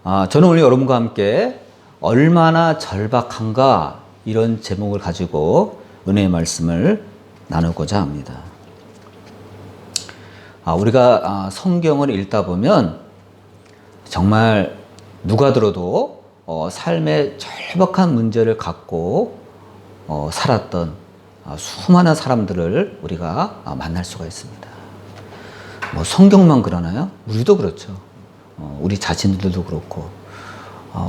저는 오늘 여러분과 함께 얼마나 절박한가 이런 제목을 가지고 은혜의 말씀을 나누고자 합니다. 우리가 성경을 읽다 보면 정말 누가 들어도 삶의 절박한 문제를 갖고 살았던 수많은 사람들을 우리가 만날 수가 있습니다. 뭐 성경만 그러나요? 우리도 그렇죠. 우리 자신들도 그렇고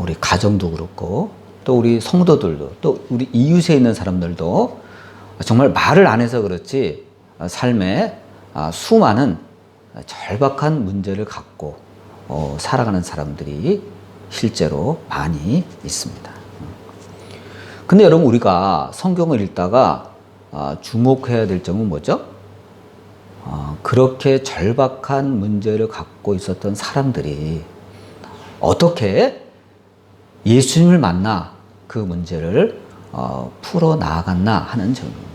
우리 가정도 그렇고 또 우리 성도들도 또 우리 이웃에 있는 사람들도 정말 말을 안 해서 그렇지 삶에 수많은 절박한 문제를 갖고 살아가는 사람들이 실제로 많이 있습니다. 근데 여러분, 우리가 성경을 읽다가 주목해야 될 점은 뭐죠? 그렇게 절박한 문제를 갖고 있었던 사람들이 어떻게 예수님을 만나 그 문제를 풀어 나아갔나 하는 점입니다.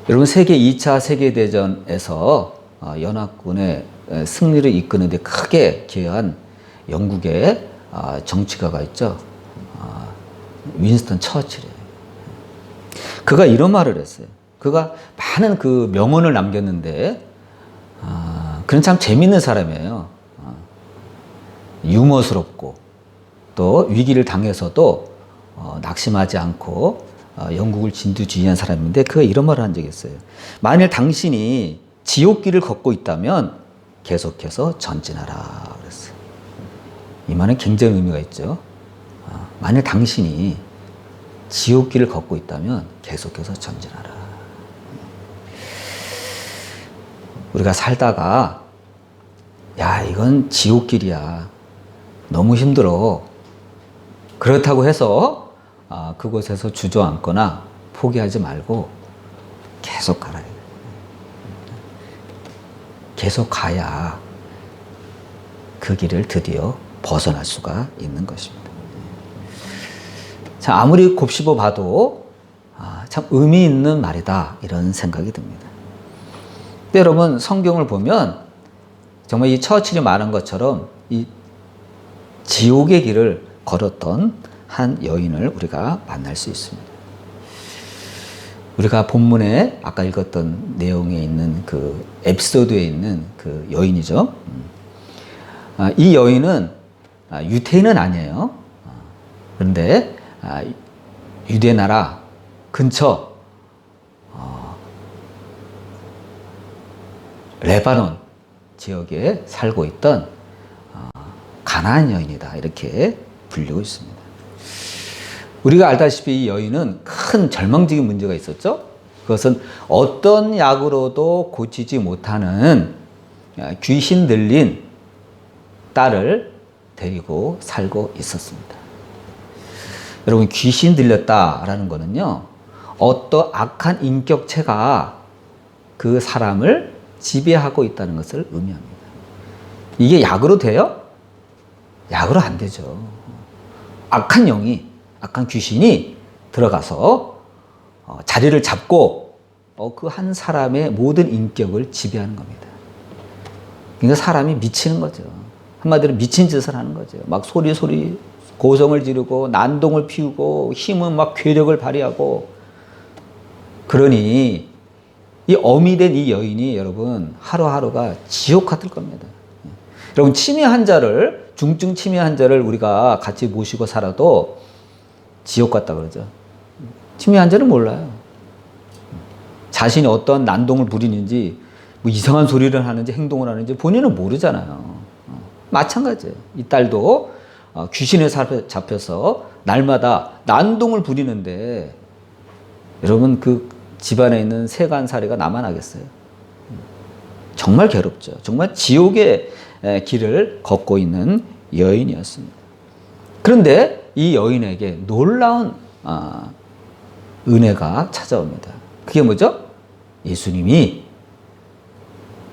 여러분, 세계 2차 세계대전에서 연합군의 승리를 이끄는 데 크게 기여한 영국의 정치가가 있죠. 윈스턴 처칠이에요. 그가 이런 말을 했어요. 그가 많은 그 명언을 남겼는데 그는 참 재밌는 사람이에요. 유머스럽고 또 위기를 당해서도 낙심하지 않고 영국을 진두지휘한 사람인데 그가 이런 말을 한 적이 있어요. 만일 당신이 지옥길을 걷고 있다면 계속해서 전진하라 그랬어요. 이 말은 굉장히 의미가 있죠. 만일 당신이 지옥길을 걷고 있다면 계속해서 전진하라. 우리가 살다가 야, 이건 지옥길이야, 너무 힘들어, 그렇다고 해서 그곳에서 주저앉거나 포기하지 말고 계속 가라. 계속 가야 그 길을 드디어 벗어날 수가 있는 것입니다. 자, 아무리 곱씹어 봐도 참 의미 있는 말이다 이런 생각이 듭니다. 근데 여러분, 성경을 보면 정말 이 처칠이 말한 것처럼 이 지옥의 길을 걸었던 한 여인을 우리가 만날 수 있습니다. 우리가 본문에 아까 읽었던 내용에 있는 그 에피소드에 있는 그 여인이죠. 이 여인은 유태인은 아니에요. 그런데 유대 나라 근처 레바논 지역에 살고 있던 가나안 여인이다 이렇게 불리고 있습니다. 우리가 알다시피 이 여인은 큰 절망적인 문제가 있었죠. 그것은 어떤 약으로도 고치지 못하는 귀신 들린 딸을 데리고 살고 있었습니다. 여러분, 귀신 들렸다라는 거는요, 어떤 악한 인격체가 그 사람을 지배하고 있다는 것을 의미합니다. 이게 약으로 돼요? 약으로 안 되죠. 악한 영이, 악한 귀신이 들어가서 자리를 잡고 그 한 사람의 모든 인격을 지배하는 겁니다. 그러니까 사람이 미치는 거죠. 한마디로 미친 짓을 하는 거죠. 막 소리 고성을 지르고 난동을 피우고 힘은 막 괴력을 발휘하고. 그러니 이 어미 된 이 여인이 여러분 하루하루가 지옥 같을 겁니다. 여러분, 치매 환자를, 중증 치매 환자를 우리가 같이 모시고 살아도 지옥 같다 그러죠. 치매 환자는 몰라요. 자신이 어떤 난동을 부리는지, 뭐 이상한 소리를 하는지 행동을 하는지 본인은 모르잖아요. 마찬가지예요. 이 딸도 귀신에 잡혀서 날마다 난동을 부리는데 여러분, 그 집안에 있는 세간살이가 나만 하겠어요? 정말 괴롭죠. 정말 지옥의 길을 걷고 있는 여인이었습니다. 그런데 이 여인에게 놀라운 은혜가 찾아옵니다. 그게 뭐죠? 예수님이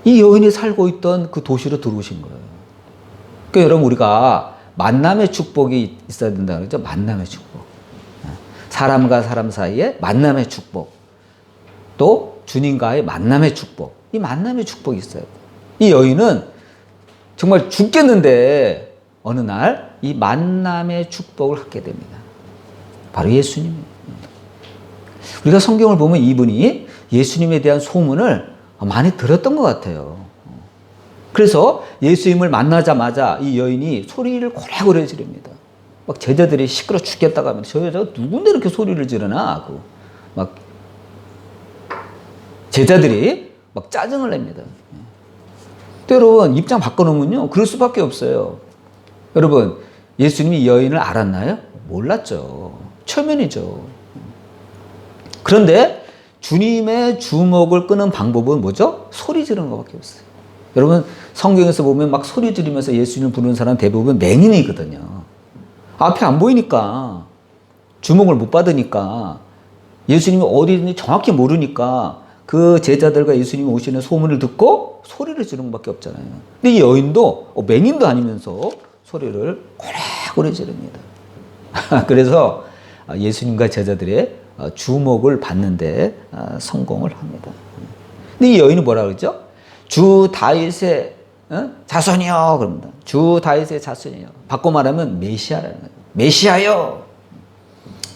이 여인이 살고 있던 그 도시로 들어오신 거예요. 그러니까 여러분, 우리가 만남의 축복이 있어야 된다 그러죠. 만남의 축복. 사람과 사람 사이에 만남의 축복. 또 주님과의 만남의 축복. 이 만남의 축복이 있어요. 이 여인은 정말 죽겠는데 어느 날 이 만남의 축복을 갖게 됩니다. 바로 예수님이에요. 우리가 성경을 보면 이분이 예수님에 대한 소문을 많이 들었던 것 같아요. 그래서 예수님을 만나자마자 이 여인이 소리를 고래고래 지릅니다. 막 제자들이 시끄러 죽겠다고 하면 저 여자가 누군데 이렇게 소리를 지르나 하고 막 제자들이 막 짜증을 냅니다. 또 여러분 입장 바꿔놓으면요 그럴 수밖에 없어요. 여러분 예수님이 이 여인을 알았나요? 몰랐죠. 초면이죠. 그런데 주님의 주목을 끄는 방법은 뭐죠? 소리 지르는 것밖에 없어요. 여러분 성경에서 보면 막 소리 지르면서 예수님을 부르는 사람 대부분 맹인이거든요. 앞이 안 보이니까 주목을 못 받으니까 예수님이 어디 있는지 정확히 모르니까 그 제자들과 예수님이 오시는 소문을 듣고 소리를 지르는 것밖에 없잖아요. 근데 이 여인도 맹인도 아니면서 소리를 고래고래 지릅니다. 그래서 예수님과 제자들의 주목을 받는데 성공을 합니다. 근데 이 여인은 뭐라 그러죠? 주 다윗의 자손이요 그럽니다. 주 다윗의 자손이요. 바꿔 말하면 메시아라는 거예요. 메시아요.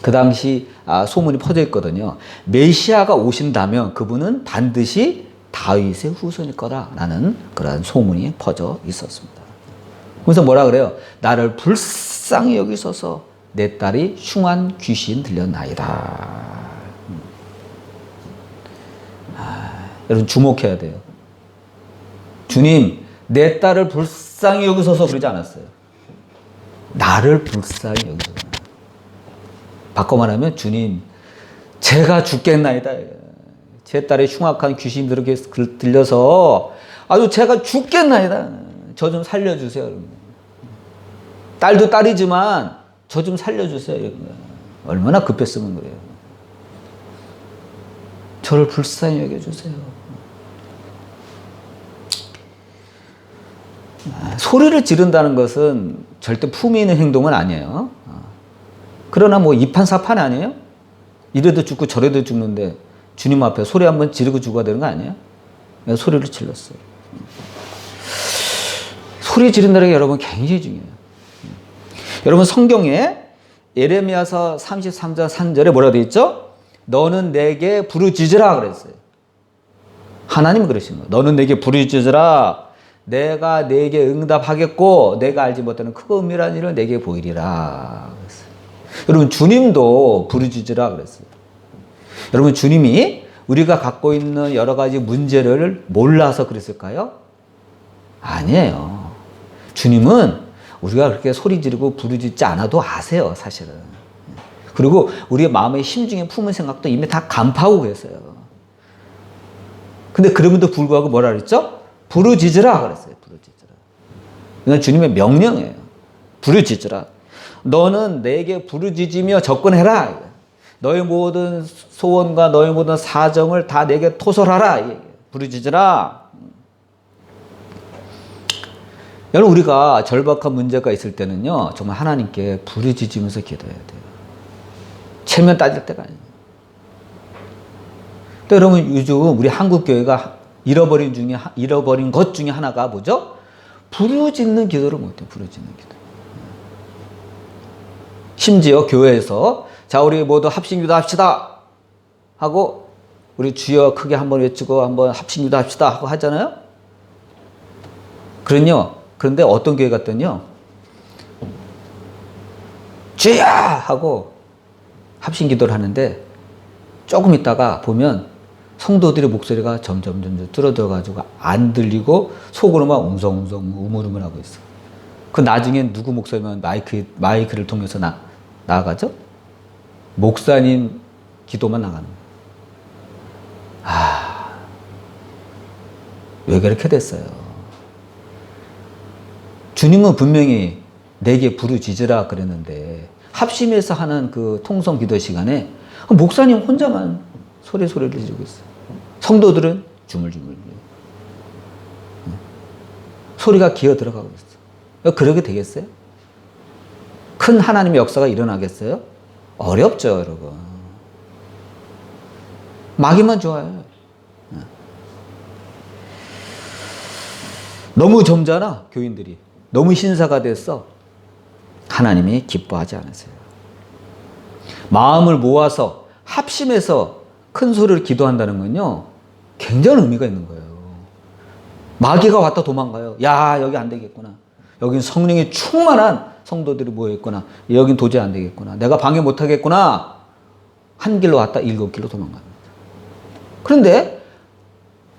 그 당시 소문이 퍼져 있거든요. 메시아가 오신다면 그분은 반드시 다윗의 후손일 거다라는 그런 소문이 퍼져 있었습니다. 그래서 뭐라 그래요? 나를 불쌍히 여기소서 내 딸이 흉한 귀신 들렸나이다. 여러분 주목해야 돼요. 주님 내 딸을 불쌍히 여기소서 그러지 않았어요. 나를 불쌍히 여기소서. 바꿔 말하면 주님 제가 죽겠나이다. 제 딸의 흉악한 귀신이 들려서 아주 제가 죽겠나이다. 저 좀 살려주세요. 딸도 딸이지만 저 좀 살려주세요. 얼마나 급했으면 그래요. 저를 불쌍히 여겨주세요. 소리를 지른다는 것은 절대 품위 있는 행동은 아니에요. 그러나 뭐 이판사판 아니에요? 이래도 죽고 저래도 죽는데 주님 앞에 소리 한번 지르고 죽어야 되는 거 아니에요? 소리를 질렀어요. 소리 지른다는 게 여러분 굉장히 중요해요. 여러분 성경에 예레미야서 33장 3절에 뭐라 되어 있죠? 너는 내게 부르짖으라 그랬어요. 하나님은 그러신 거예요. 너는 내게 부르짖으라 내가 내게 응답하겠고 내가 알지 못하는 크고 은밀한 일을 내게 보이리라 그랬어요. 여러분 주님도 부르짖으라 그랬어요. 여러분 주님이 우리가 갖고 있는 여러 가지 문제를 몰라서 그랬을까요? 아니에요. 주님은 우리가 그렇게 소리 지르고 부르짖지 않아도 아세요, 사실은. 그리고 우리의 마음의 심중에 품은 생각도 이미 다 간파하고 계세요. 근데 그럼에도 불구하고 뭐라 그랬죠? 부르짖으라 그랬어요. 부르짖으라. 이건 주님의 명령이에요. 부르짖으라. 너는 내게 부르짖으며 접근해라. 너의 모든 소원과 너의 모든 사정을 다 내게 토설하라. 부르짖으라. 여러분 우리가 절박한 문제가 있을 때는요 정말 하나님께 부르짖으면서 기도해야 돼요. 체면 따질 때가 아니에요. 또 여러분 요즘 우리 한국 교회가 잃어버린 것 중에 하나가 뭐죠? 부르짖는 기도를 못해요. 부르짖는 기도. 심지어 교회에서 자 우리 모두 합심기도 합시다 하고 우리 주여 크게 한번 외치고 한번 합심기도 합시다 하고 하잖아요. 그런데 어떤 교회 갔더니요 주여 하고 합심기도를 하는데 조금 있다가 보면 성도들의 목소리가 점점 줄어들어가지고 안 들리고 속으로만 웅성웅성 우물우물하고 있어. 그 나중엔 누구 목소리만 마이크를 통해서 나가죠? 목사님 기도만 나가는 거예요. 왜 그렇게 됐어요? 주님은 분명히 내게 부르짖으라 그랬는데 합심해서 하는 그 통성 기도 시간에 목사님 혼자만 소리를 지르고 있어요. 성도들은 주물주물 소리가 기어 들어가고 있어요. 그러게 되겠어요? 큰 하나님의 역사가 일어나겠어요? 어렵죠, 여러분. 마귀만 좋아요. 너무 젊잖아, 교인들이. 너무 신사가 됐어. 하나님이 기뻐하지 않으세요. 마음을 모아서 합심해서 큰 소리를 기도한다는 건요, 굉장히 의미가 있는 거예요. 마귀가 왔다 도망가요. 야, 여기 안 되겠구나. 여긴 성령이 충만한 성도들이 모여있구나. 여긴 도저히 안 되겠구나. 내가 방해 못하겠구나. 한 길로 왔다 7길로 도망갑니다. 그런데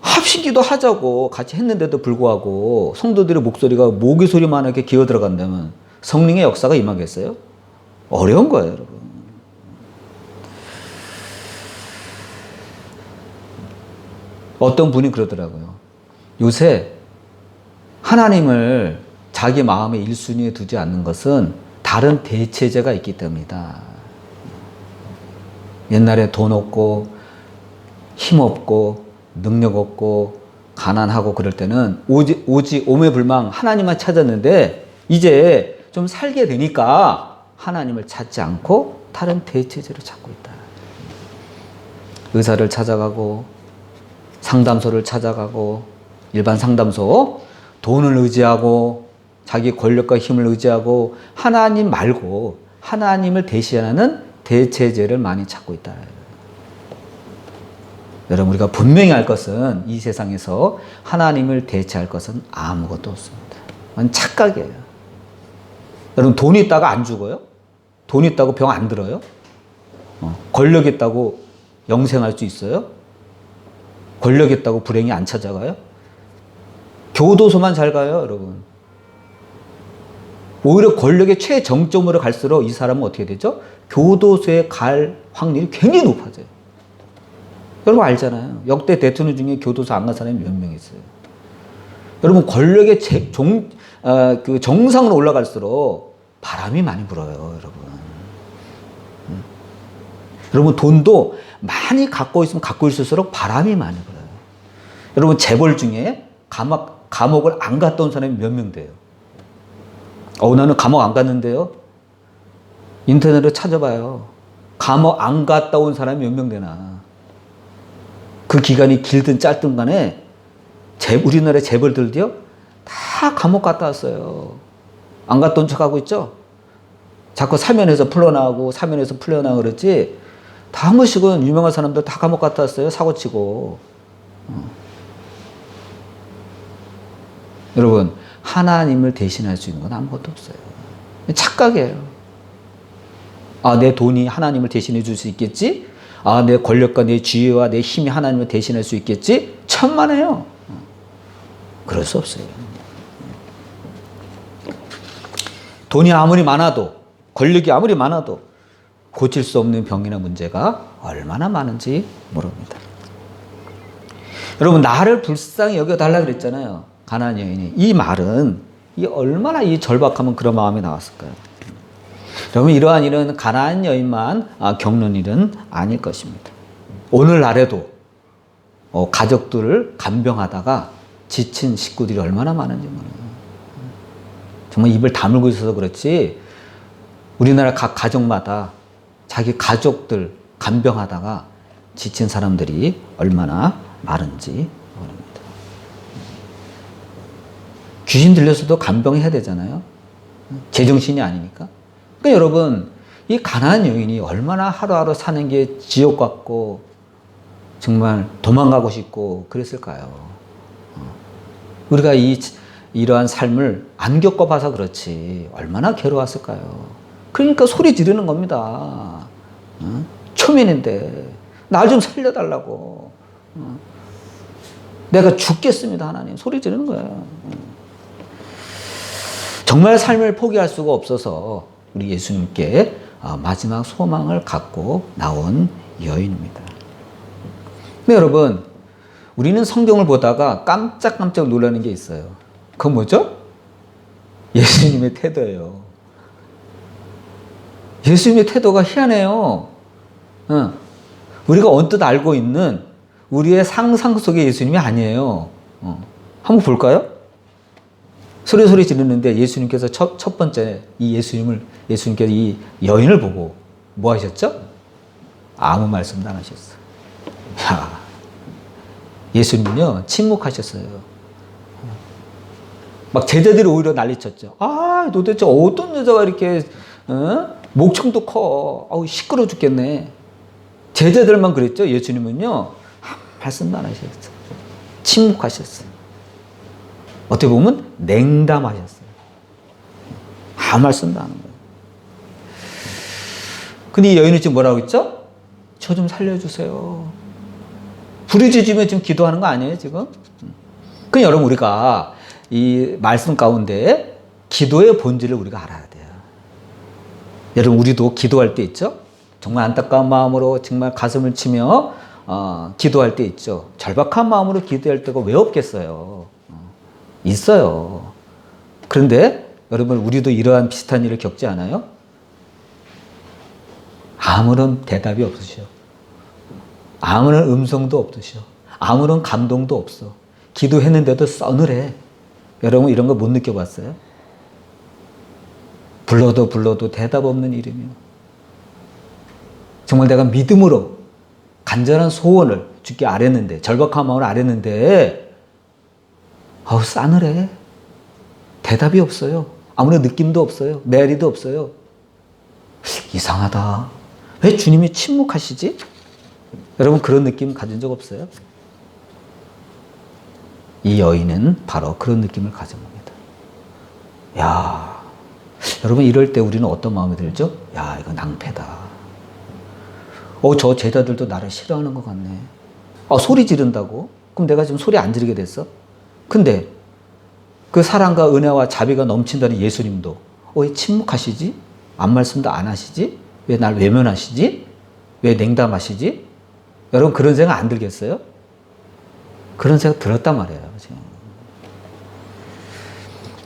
합심기도 하자고 같이 했는데도 불구하고 성도들의 목소리가 모기 소리만하게 기어 들어간다면 성령의 역사가 임하겠어요? 어려운 거예요, 여러분. 어떤 분이 그러더라고요. 요새 하나님을 자기 마음의 1순위에 두지 않는 것은 다른 대체제가 있기 때문이다. 옛날에 돈 없고 힘 없고 능력 없고 가난하고 그럴 때는 오직 오매불망 하나님만 찾았는데 이제 좀 살게 되니까 하나님을 찾지 않고 다른 대체제를 찾고 있다. 의사를 찾아가고 상담소를 찾아가고 일반 상담소, 돈을 의지하고 자기 권력과 힘을 의지하고 하나님 말고 하나님을 대신하는 대체제를 많이 찾고 있다. 여러분, 우리가 분명히 알 것은 이 세상에서 하나님을 대체할 것은 아무것도 없습니다. 그건 착각이에요. 여러분, 돈 있다가 안 죽어요? 돈 있다고 병 안 들어요? 권력 있다고 영생할 수 있어요? 권력 있다고 불행이 안 찾아가요? 교도소만 잘 가요, 여러분. 오히려 권력의 최정점으로 갈수록 이 사람은 어떻게 되죠? 교도소에 갈 확률이 굉장히 높아져요. 여러분 알잖아요. 역대 대통령 중에 교도소 안 간 사람이 몇 명 있어요. 여러분, 권력의 정상으로 올라갈수록 바람이 많이 불어요, 여러분. 여러분, 돈도 많이 갖고 있으면 갖고 있을수록 바람이 많이 불어요. 여러분, 재벌 중에 감옥을 안 갔다 온 사람이 몇 명 돼요? 나는 감옥 안 갔는데요? 인터넷으로 찾아봐요. 감옥 안 갔다 온 사람이 몇 명 되나? 그 기간이 길든 짧든 간에 우리나라 재벌들도요, 다 감옥 갔다 왔어요. 안 갔다 온 척하고 있죠? 자꾸 사면에서 풀려나오고 사면에서 풀려나오고 그랬지, 다 한 번씩은 유명한 사람들 다 감옥 갔다 왔어요. 사고치고. 여러분, 하나님을 대신할 수 있는 건 아무것도 없어요. 착각이에요. 내 돈이 하나님을 대신해 줄 수 있겠지? 내 권력과 내 지혜와 내 힘이 하나님을 대신할 수 있겠지? 천만에요. 그럴 수 없어요. 돈이 아무리 많아도, 권력이 아무리 많아도 고칠 수 없는 병이나 문제가 얼마나 많은지 모릅니다. 여러분, 나를 불쌍히 여겨달라 그랬잖아요. 가난한 여인이. 이 말은 얼마나 이 절박하면 그런 마음이 나왔을까요? 여러분, 이러한 일은 가난한 여인만 겪는 일은 아닐 것입니다. 오늘날에도 가족들을 간병하다가 지친 식구들이 얼마나 많은지 몰라요. 정말 입을 다물고 있어서 그렇지, 우리나라 각 가정마다 자기 가족들 간병하다가 지친 사람들이 얼마나 많은지 모릅니다. 귀신 들려서도 간병해야 되잖아요. 제정신이 아니니까. 그러니까 여러분, 이 가난한 여인이 얼마나 하루하루 사는 게 지옥 같고 정말 도망가고 싶고 그랬을까요? 우리가 이러한 삶을 안 겪어봐서 그렇지 얼마나 괴로웠을까요? 그러니까 소리 지르는 겁니다. 초면인데 날 좀 살려달라고. 내가 죽겠습니다, 하나님. 소리 지르는 거예요. 정말 삶을 포기할 수가 없어서 우리 예수님께 마지막 소망을 갖고 나온 여인입니다. 근데 여러분, 우리는 성경을 보다가 깜짝깜짝 놀라는 게 있어요. 그건 뭐죠? 예수님의 태도예요. 예수님의 태도가 희한해요. 우리가 언뜻 알고 있는 우리의 상상 속의 예수님이 아니에요. 한번 볼까요? 소리 지르는데 예수님께서 첫 번째 예수님께서 이 여인을 보고 뭐 하셨죠? 아무 말씀도 안 하셨어요. 예수님은요, 침묵하셨어요. 막 제자들이 오히려 난리쳤죠. 아, 도대체 어떤 여자가 이렇게 목청도 커. 아우, 시끄러워 죽겠네. 제자들만 그랬죠. 예수님은요, 한 말씀도 안 하셨어요. 침묵하셨어요. 어떻게 보면 냉담하셨어요. 아무 말씀도 안 하는 거예요. 근데 이 여인은 지금 뭐라고 했죠? 저 좀 살려주세요. 부르짖으며 지금 기도하는 거 아니에요, 지금? 그 여러분, 우리가 이 말씀 가운데 기도의 본질을 우리가 알아야 돼요. 여러분, 우리도 기도할 때 있죠? 정말 안타까운 마음으로 정말 가슴을 치며 기도할 때 있죠. 절박한 마음으로 기도할 때가 왜 없겠어요? 있어요. 그런데 여러분, 우리도 이러한 비슷한 일을 겪지 않아요? 아무런 대답이 없으셔. 아무런 음성도 없으셔. 아무런 감동도 없어. 기도했는데도 서늘해. 여러분, 이런 거 못 느껴봤어요? 불러도 대답 없는 이름이요. 정말 내가 믿음으로 간절한 소원을 주께 아뢰는데, 절박한 마음을 아뢰는데, 싸늘해. 대답이 없어요. 아무런 느낌도 없어요. 메아리도 없어요. 이상하다. 왜 주님이 침묵하시지? 여러분, 그런 느낌 가진 적 없어요? 이 여인은 바로 그런 느낌을 가진 겁니다. 야, 여러분, 이럴 때 우리는 어떤 마음이 들죠? 야, 이거 낭패다. 저 제자들도 나를 싫어하는 것 같네. 소리 지른다고? 그럼 내가 지금 소리 안 지르게 됐어? 근데 그 사랑과 은혜와 자비가 넘친다는 예수님도 왜 침묵하시지? 아무 말씀도 안 하시지? 왜 날 외면하시지? 왜 냉담하시지? 여러분, 그런 생각 안 들겠어요? 그런 생각 들었단 말이에요. 지금.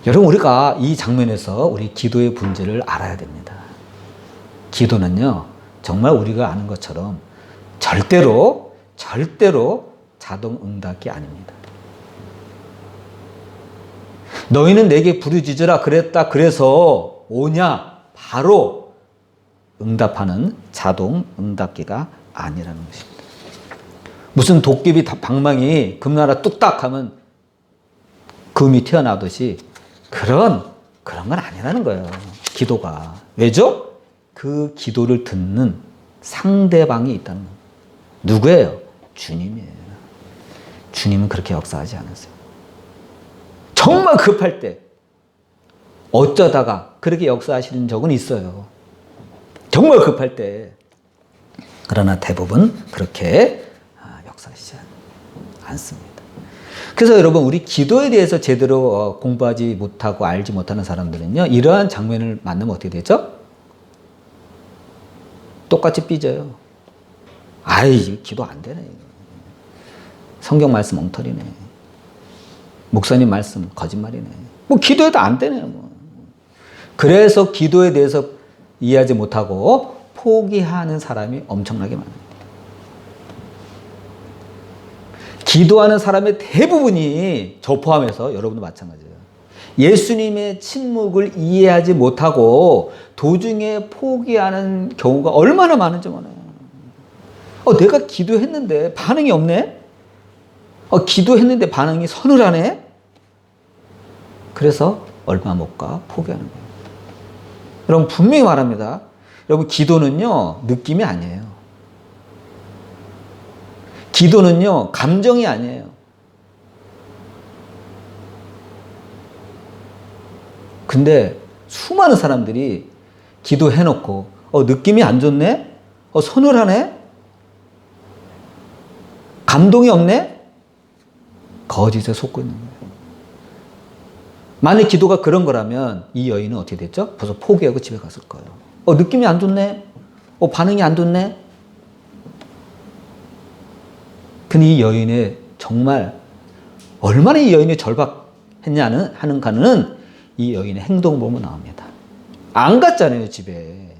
여러분, 우리가 이 장면에서 우리 기도의 본질을 알아야 됩니다. 기도는요, 정말 우리가 아는 것처럼 절대로 자동 응답이 아닙니다. 너희는 내게 부르짖으라 그랬다 그래서 오냐? 바로 응답하는 자동 응답기가 아니라는 것입니다. 무슨 도깨비 방망이 금나라 뚝딱 하면 금이 튀어나오듯이 그런 건 아니라는 거예요. 기도가. 왜죠? 그 기도를 듣는 상대방이 있다는 거예요. 누구예요? 주님이에요. 주님은 그렇게 역사하지 않으세요. 정말 급할 때 어쩌다가 그렇게 역사하시는 적은 있어요. 정말 급할 때. 그러나 대부분 그렇게 역사하시지 않습니다. 그래서 여러분, 우리 기도에 대해서 제대로 공부하지 못하고 알지 못하는 사람들은요, 이러한 장면을 만나면 어떻게 되죠? 똑같이 삐져요. 아이, 기도 안 되네. 성경 말씀 엉터리네. 목사님 말씀 거짓말이네. 뭐 기도해도 안 되네. 뭐. 그래서 기도에 대해서 이해하지 못하고 포기하는 사람이 엄청나게 많아요. 기도하는 사람의 대부분이 저 포함해서 여러분도 마찬가지예요. 예수님의 침묵을 이해하지 못하고 도중에 포기하는 경우가 얼마나 많은지 몰라요. 내가 기도했는데 반응이 없네? 기도했는데 반응이 서늘하네? 그래서 얼마 못 가 포기하는 거예요. 여러분, 분명히 말합니다. 여러분, 기도는요, 느낌이 아니에요. 기도는요, 감정이 아니에요. 근데 수많은 사람들이 기도해놓고 느낌이 안 좋네? 서늘하네? 감동이 없네? 거짓에 속고 있는 거예요. 만약 기도가 그런 거라면 이 여인은 어떻게 됐죠? 벌써 포기하고 집에 갔을 거예요. 느낌이 안 좋네? 반응이 안 좋네? 근데 이 여인의 정말 얼마나 이 여인이 절박했냐는 이 여인의 행동을 보면 나옵니다. 안 갔잖아요, 집에.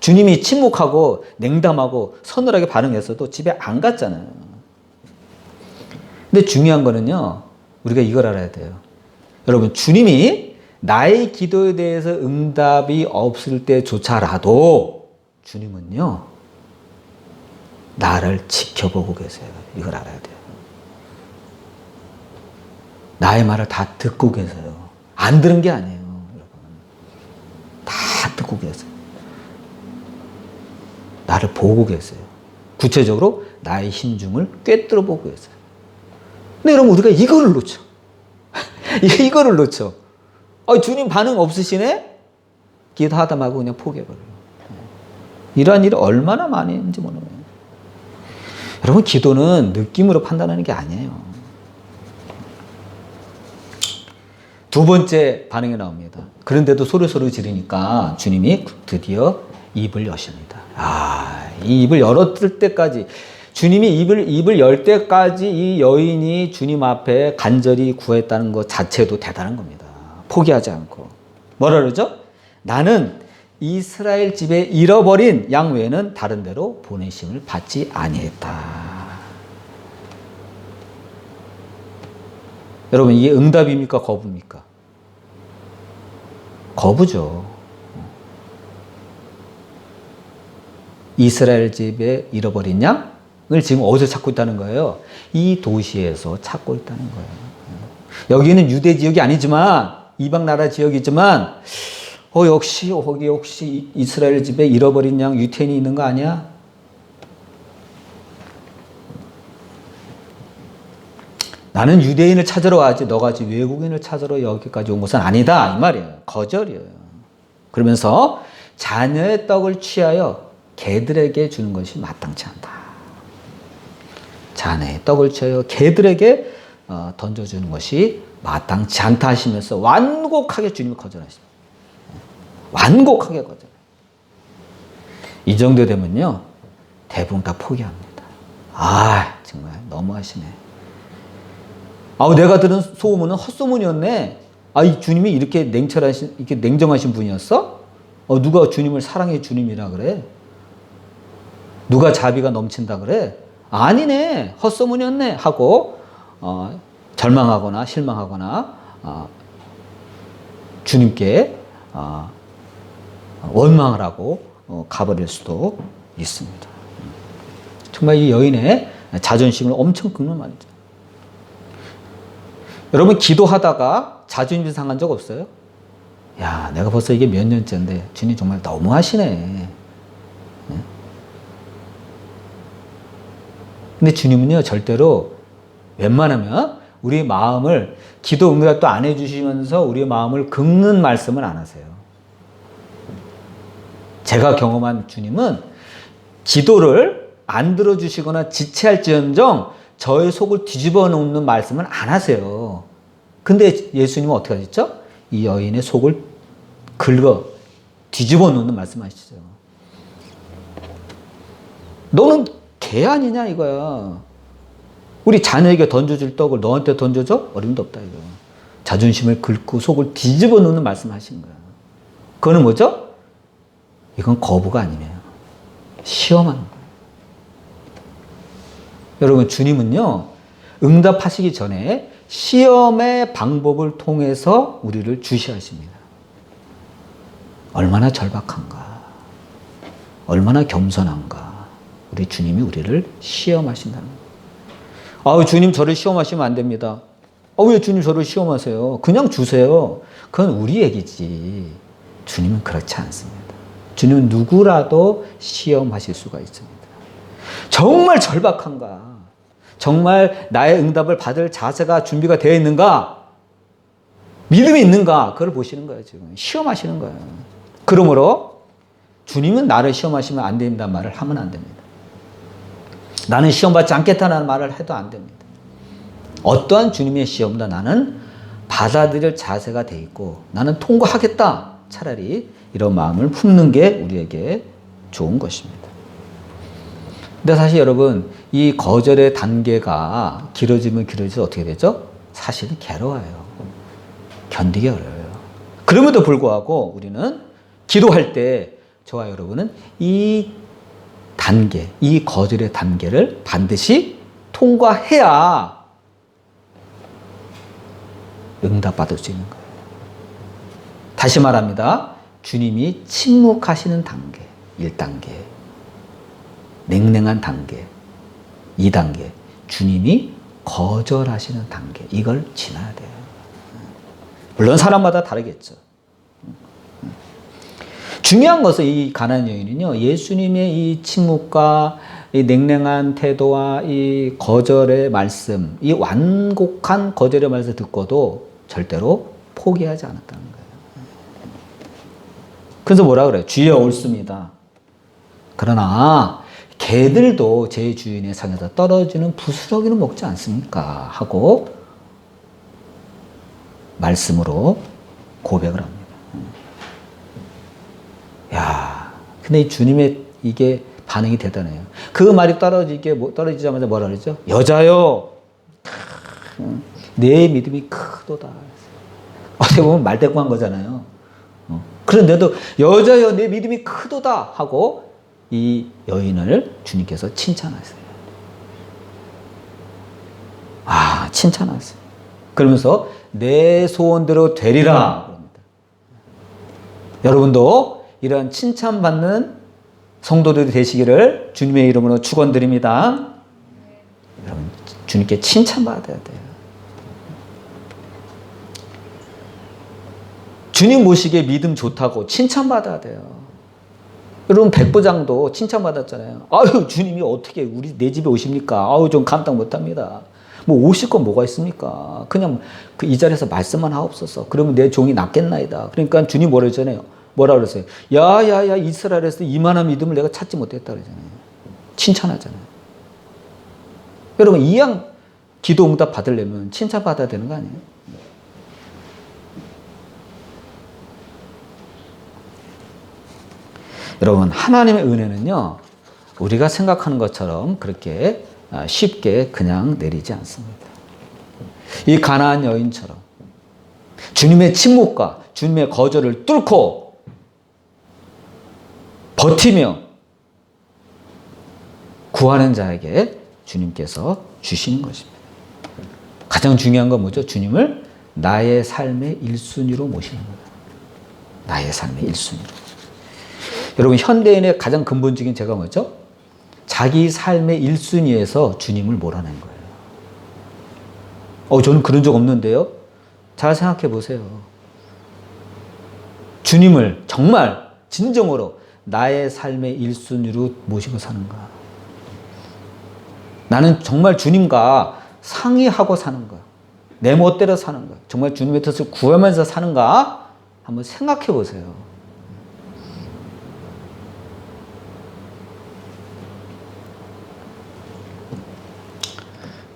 주님이 침묵하고 냉담하고 서늘하게 반응했어도 집에 안 갔잖아요. 근데 중요한 거는요, 우리가 이걸 알아야 돼요. 여러분, 주님이 나의 기도에 대해서 응답이 없을 때조차라도 주님은요, 나를 지켜보고 계세요. 이걸 알아야 돼요. 나의 말을 다 듣고 계세요. 안 들은 게 아니에요, 여러분. 다 듣고 계세요. 나를 보고 계세요. 구체적으로 나의 심중을 꿰뚫어 보고 계세요. 근데 여러분, 우리가 이거를 놓쳐. 이거를 놓쳐. 주님 반응 없으시네? 기도하다 말고 그냥 포기해버려요. 이러한 일이 얼마나 많이 있는지 모르겠어요. 여러분, 기도는 느낌으로 판단하는 게 아니에요. 두 번째 반응이 나옵니다. 그런데도 소리 지르니까 주님이 드디어 입을 여십니다. 이 입을 열었을 때까지, 주님이 입을 열 때까지 이 여인이 주님 앞에 간절히 구했다는 것 자체도 대단한 겁니다. 포기하지 않고. 뭐라 그러죠? 나는 이스라엘 집에 잃어버린 양 외에는 다른 데로 보내심을 받지 아니했다. 여러분, 이게 응답입니까? 거부입니까? 거부죠. 이스라엘 집에 잃어버린 양을 지금 어디서 찾고 있다는 거예요? 이 도시에서 찾고 있다는 거예요. 여기는 유대 지역이 아니지만, 이방 나라 지역이지만, 거기 혹시 이스라엘 집에 잃어버린 양 유태인이 있는 거 아니야? 나는 유대인을 찾으러 가지, 너같이 외국인을 찾으러 여기까지 온 것은 아니다, 이 말이에요. 거절이에요. 그러면서 자녀의 떡을 취하여 개들에게 주는 것이 마땅치 않다. 자녀의 떡을 취하여 개들에게 던져주는 것이 마땅치 않다 하시면서 완곡하게 주님을 거절하십니다. 완곡하게 거절. 이 정도 되면요, 대부분 다 포기합니다. 정말 너무하시네. 내가 들은 소문은 헛소문이었네. 이 주님이 이렇게 이렇게 냉정하신 분이었어? 누가 주님을 사랑해 주님이라 그래? 누가 자비가 넘친다 그래? 아니네. 헛소문이었네. 하고, 절망하거나 실망하거나, 주님께, 원망을 하고 가버릴 수도 있습니다. 정말 이 여인의 자존심을 엄청 긁는 말이죠. 여러분, 기도하다가 자존심 상한 적 없어요? 내가 벌써 이게 몇 년째인데 주님 정말 너무하시네. 근데 주님은요, 절대로 웬만하면 우리의 마음을, 기도 응답도 안 해주시면서 우리의 마음을 긁는 말씀을 안 하세요. 제가 경험한 주님은 기도를 안 들어주시거나 지체할지언정 저의 속을 뒤집어 놓는 말씀은 안 하세요. 근데 예수님은 어떻게 하셨죠? 이 여인의 속을 긁어 뒤집어 놓는 말씀 하시죠. 너는 개 아니냐 이거야. 우리 자녀에게 던져줄 떡을 너한테 던져줘? 어림도 없다 이거. 자존심을 긁고 속을 뒤집어 놓는 말씀 하시는 거야. 그거는 뭐죠? 이건 거부가 아니네요. 시험하는 거예요. 여러분, 주님은요, 응답하시기 전에 시험의 방법을 통해서 우리를 주시하십니다. 얼마나 절박한가, 얼마나 겸손한가. 우리 주님이 우리를 시험하신다는 거예요. 주님 저를 시험하시면 안 됩니다. 왜 주님 저를 시험하세요? 그냥 주세요. 그건 우리 얘기지. 주님은 그렇지 않습니다. 주님은 누구라도 시험하실 수가 있습니다. 정말 절박한가? 정말 나의 응답을 받을 자세가 준비가 되어 있는가? 믿음이 있는가? 그걸 보시는 거예요, 지금. 시험하시는 거예요. 그러므로 주님은 나를 시험하시면 안 된다는 말을 하면 안 됩니다. 나는 시험받지 않겠다는 말을 해도 안 됩니다. 어떠한 주님의 시험도 나는 받아들일 자세가 돼 있고 나는 통과하겠다. 차라리 이런 마음을 품는 게 우리에게 좋은 것입니다. 근데 사실 여러분, 이 거절의 단계가 길어지면 길어질수록 어떻게 되죠? 사실은 괴로워요. 견디기 어려워요. 그럼에도 불구하고 우리는 기도할 때 저와 여러분은 이 단계, 이 거절의 단계를 반드시 통과해야 응답받을 수 있는 거예요. 다시 말합니다. 주님이 침묵하시는 단계, 1단계. 냉랭한 단계, 2단계. 주님이 거절하시는 단계. 이걸 지나야 돼요. 물론 사람마다 다르겠죠. 중요한 것은 이 가난한 여인은요, 예수님의 이 침묵과 이 냉랭한 태도와 이 거절의 말씀, 이 완곡한 거절의 말씀을 듣고도 절대로 포기하지 않았다는 거예요. 그래서 뭐라 그래요? 주여 옳습니다. 그러나 개들도 제 주인의 상에서 떨어지는 부스러기는 먹지 않습니까? 하고 말씀으로 고백을 합니다. 야, 근데 이 주님의 이게 반응이 대단해요. 그 말이 떨어지자마자 뭐라 그러죠? 여자요, 내 믿음이 크도다. 어떻게 보면 말대꾸한 거잖아요. 그런데도 여자여, 내 믿음이 크도다 하고 이 여인을 주님께서 칭찬하세요. 아, 칭찬하세요. 그러면서 내 소원대로 되리라 그럽니다. 여러분도 이러한 칭찬받는 성도들이 되시기를 주님의 이름으로 축원드립니다. 여러분, 주님께 칭찬받아야 돼요. 주님 모시기에 믿음 좋다고 칭찬받아야 돼요. 여러분, 백부장도 칭찬받았잖아요. 아유, 주님이 어떻게 내 집에 오십니까? 아유, 좀 감당 못합니다. 뭐 오실 건 뭐가 있습니까? 그냥 이 자리에서 말씀만 하옵소서. 그러면 내 종이 낫겠나이다. 그러니까 주님 뭐라 그러잖아요. 뭐라 그랬어요? 야야야, 이스라엘에서 이만한 믿음을 내가 찾지 못했다 그러잖아요. 칭찬하잖아요. 여러분, 이양 기도 응답 받으려면 칭찬받아야 되는 거 아니에요? 여러분, 하나님의 은혜는요, 우리가 생각하는 것처럼 그렇게 쉽게 그냥 내리지 않습니다. 이 가나안 여인처럼 주님의 침묵과 주님의 거절을 뚫고 버티며 구하는 자에게 주님께서 주시는 것입니다. 가장 중요한 건 뭐죠? 주님을 나의 삶의 1순위로 모시는 거예요. 나의 삶의 1순위로. 여러분, 현대인의 가장 근본적인 죄가 뭐죠? 자기 삶의 1순위에서 주님을 몰아낸 거예요. 저는 그런 적 없는데요. 잘 생각해 보세요. 주님을 정말 진정으로 나의 삶의 1순위로 모시고 사는가? 나는 정말 주님과 상의하고 사는가? 내 멋대로 사는가? 정말 주님의 뜻을 구하면서 사는가? 한번 생각해 보세요.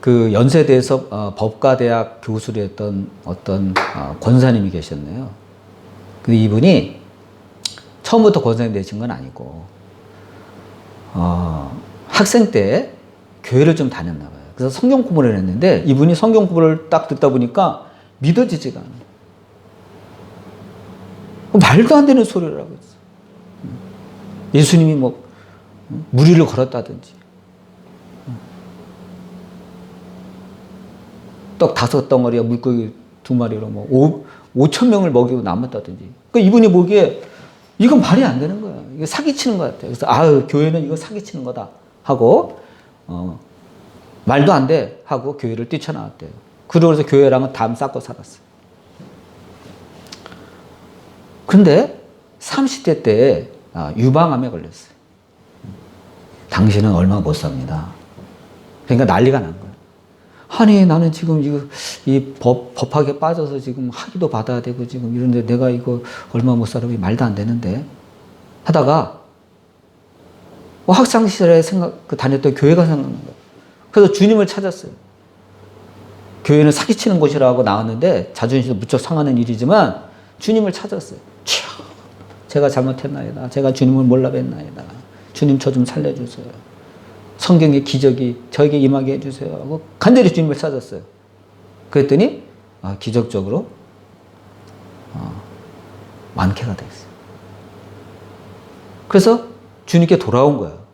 그 연세대에서 법과대학 교수를 했던 어떤 권사님이 계셨네요. 근데 이분이 처음부터 권사님 되신 건 아니고 학생 때 교회를 좀 다녔나 봐요. 그래서 성경 공부를 했는데 이분이 성경 공부를 딱 듣다 보니까 믿어지지가 않아요. 말도 안 되는 소리를 하고 있어요. 예수님이 뭐 무리를 걸었다든지 떡 5덩어리와 물고기 2마리로 뭐 5천 명을 먹이고 남았다든지. 그러니까 이분이 보기에 이건 말이 안 되는 거야. 이거 사기치는 것 같아요. 그래서 교회는 이거 사기치는 거다 하고 말도 안 돼 하고 교회를 뛰쳐나왔대요. 그러고서 교회랑은 담 쌓고 살았어요. 그런데 30대 때 유방암에 걸렸어요. 당신은 얼마 못 삽니다. 그러니까 난리가 난 거예요. 아니, 나는 지금 이 법학에 빠져서 지금 학위도 받아야 되고 지금 이런데 내가 이거 얼마 못 살아? 말도 안 되는데 하다가 학창 시절에 다녔던 교회가 생각난 거예요. 그래서 주님을 찾았어요. 교회는 사기치는 곳이라고 나왔는데 자존심도 무척 상하는 일이지만 주님을 찾았어요. 제가 잘못했나이다. 제가 주님을 몰라 뵀나이다. 주님 저 좀 살려주세요. 성경의 기적이 저에게 임하게 해주세요 하고 간절히 주님을 찾았어요. 그랬더니 기적적으로 완쾌가 됐어요. 그래서 주님께 돌아온 거예요.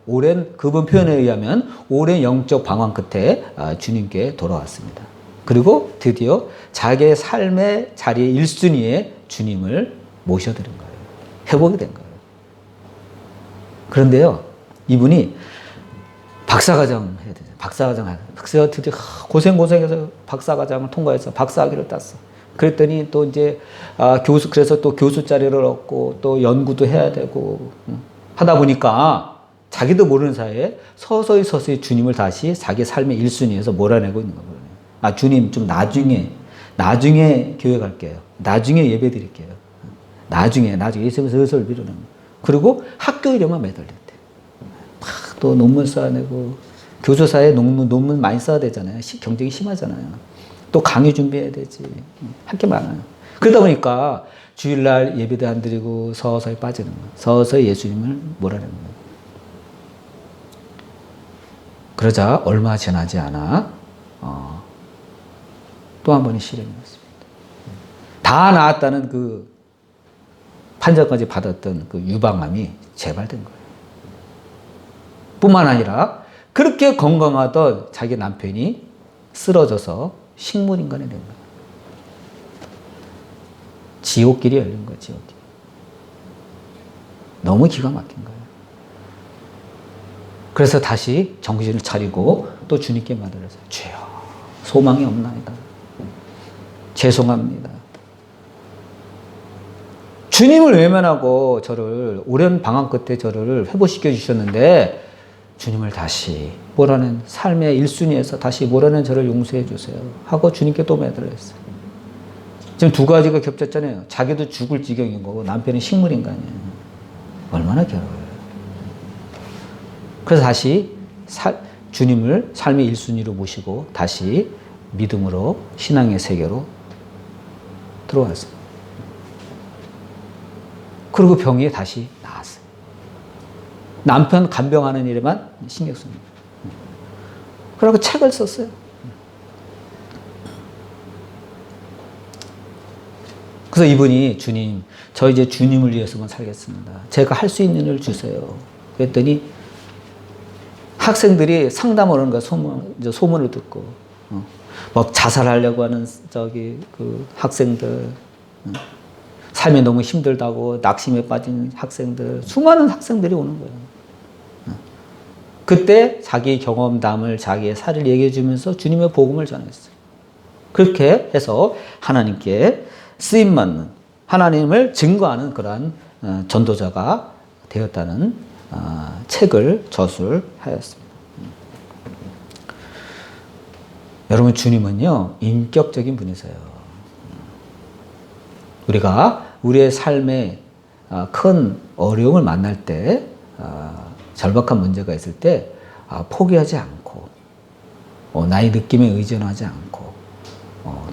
그분 표현에 의하면 오랜 영적 방황 끝에 주님께 돌아왔습니다. 그리고 드디어 자기의 삶의 자리의 1순위에 주님을 모셔드린 거예요. 회복이 된 거예요. 그런데요, 이분이 박사과정 해야 되죠. 박사과정 드디어 고생해서 박사과정을 통과해서 박사학위를 땄어. 그랬더니 또 이제 교수, 그래서 또 교수 자리를 얻고 또 연구도 해야 되고 하다 보니까 자기도 모르는 사이에 서서히 주님을 다시 자기 삶의 1순위에서 몰아내고 있는 거예요. 주님 좀 나중에 교회 갈게요. 나중에 예배 드릴게요. 나중에 예수님 슬슬 미루는 거예요. 그리고 학교 이름만 매달렸대. 막 또 논문 써내고 교수사에 논문 많이 써야 되잖아요. 경쟁이 심하잖아요. 또 강의 준비해야 되지. 할 게 많아요. 그러다 보니까 주일날 예배도 안 드리고 서서히 빠지는 거예요. 서서히 예수님을 몰아내는 거예요. 그러자 얼마 지나지 않아 또 한 번의 시련이 왔습니다. 다 나았다는 그 판정까지 받았던 그 유방암이 재발된 거예요. 뿐만 아니라 그렇게 건강하던 자기 남편이 쓰러져서 식물인간이 된 거예요. 지옥길이 열린 거예요. 지옥길. 너무 기가 막힌 거예요. 그래서 다시 정신을 차리고 또 주님께 말하면서 주여 소망이 없나이다. 죄송합니다. 주님을 외면하고 저를 오랜 방황 끝에 저를 회복시켜 주셨는데 주님을 다시 몰아낸 삶의 1순위에서 다시 몰아낸 저를 용서해 주세요 하고 주님께 또 매달렸어요. 지금 두 가지가 겹쳤잖아요. 자기도 죽을 지경인 거고 남편이 식물인간이에요. 얼마나 괴로워요. 그래서 다시 주님을 삶의 1순위로 모시고 다시 믿음으로 신앙의 세계로 들어왔어요. 그리고 병이 다시 나았어요. 남편 간병하는 일에만 신경 씁니다. 그리고 책을 썼어요. 그래서 이분이 주님, 저 이제 주님을 위해서만 살겠습니다. 제가 할 수 있는 일을 주세요. 그랬더니 학생들이 상담을 하는 거야. 소문을 듣고 막 자살하려고 하는 그 학생들, 삶이 너무 힘들다고 낙심에 빠진 학생들, 수많은 학생들이 오는 거예요. 그때 자기 경험담을 자기의 사를 얘기해 주면서 주님의 복음을 전했어요. 그렇게 해서 하나님께 쓰임받는, 하나님을 증거하는 그러한 전도자가 되었다는 책을 저술하였습니다. 여러분, 주님은요 인격적인 분이세요. 우리가 우리의 삶에 큰 어려움을 만날 때, 절박한 문제가 있을 때 포기하지 않고 나의 느낌에 의존하지 않고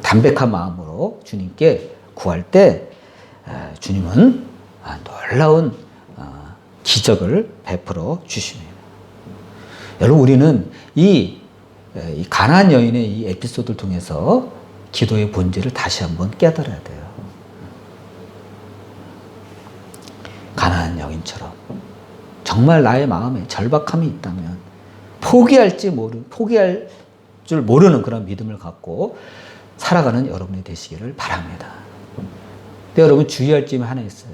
담백한 마음으로 주님께 구할 때 주님은 놀라운 기적을 베풀어 주십니다. 여러분, 우리는 이 가나안 여인의 이 에피소드를 통해서 기도의 본질을 다시 한번 깨달아야 돼요. 가나안 여인처럼 정말 나의 마음에 절박함이 있다면 포기할 줄 모르는 그런 믿음을 갖고 살아가는 여러분이 되시기를 바랍니다. 근데 여러분, 주의할 점이 하나 있어요.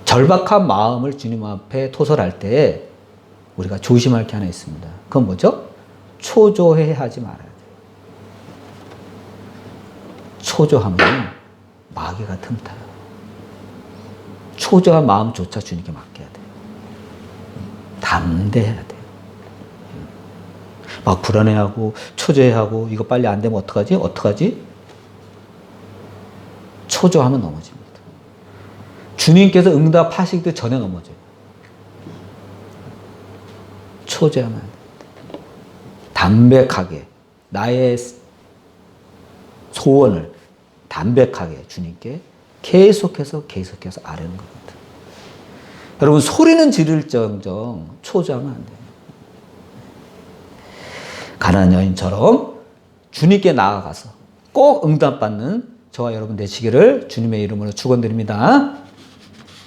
절박한 마음을 주님 앞에 토설할 때 우리가 조심할 게 하나 있습니다. 그건 뭐죠? 초조해하지 말아야 돼요. 초조하면 마귀가 틈타요. 초조한 마음조차 주님께 맡겨야 돼요. 담대해야 돼요. 막 불안해하고 초조해하고 이거 빨리 안 되면 어떡하지? 초조하면 넘어집니다. 주님께서 응답하시기 전에 넘어져요. 초조하면 안 됩니다. 담백하게 나의 소원을 담백하게 주님께 계속해서 아뢰는 겁니다. 여러분, 소리는 지를 정정 초조하면 안 돼요. 가나안 여인처럼 주님께 나아가서 꼭 응답받는 저와 여러분 되시기를 주님의 이름으로 축원드립니다.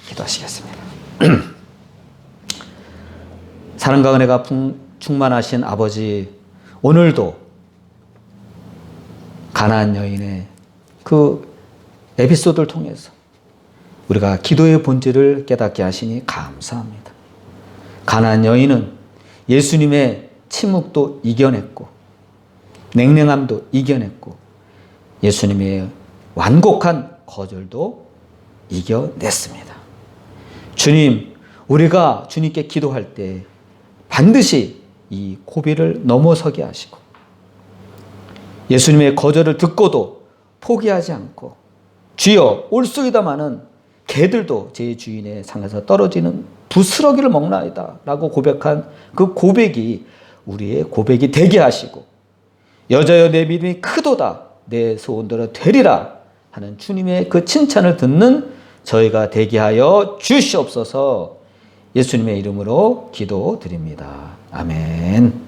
기도하시겠습니다. 사랑과 은혜가 충만하신 아버지, 오늘도 가나안 여인의 그 에피소드를 통해서 우리가 기도의 본질을 깨닫게 하시니 감사합니다. 가나안 여인은 예수님의 침묵도 이겨냈고 냉랭함도 이겨냈고 예수님의 완곡한 거절도 이겨냈습니다. 주님, 우리가 주님께 기도할 때 반드시 이 고비를 넘어서게 하시고 예수님의 거절을 듣고도 포기하지 않고 주여 올소이다마는 개들도 제 주인의 상에서 떨어지는 부스러기를 먹나이다 라고 고백한 그 고백이 우리의 고백이 되게 하시고 여자여 내 믿음이 크도다 내 소원대로 되리라 하는 주님의 그 칭찬을 듣는 저희가 되게 하여 주시옵소서. 예수님의 이름으로 기도드립니다. 아멘.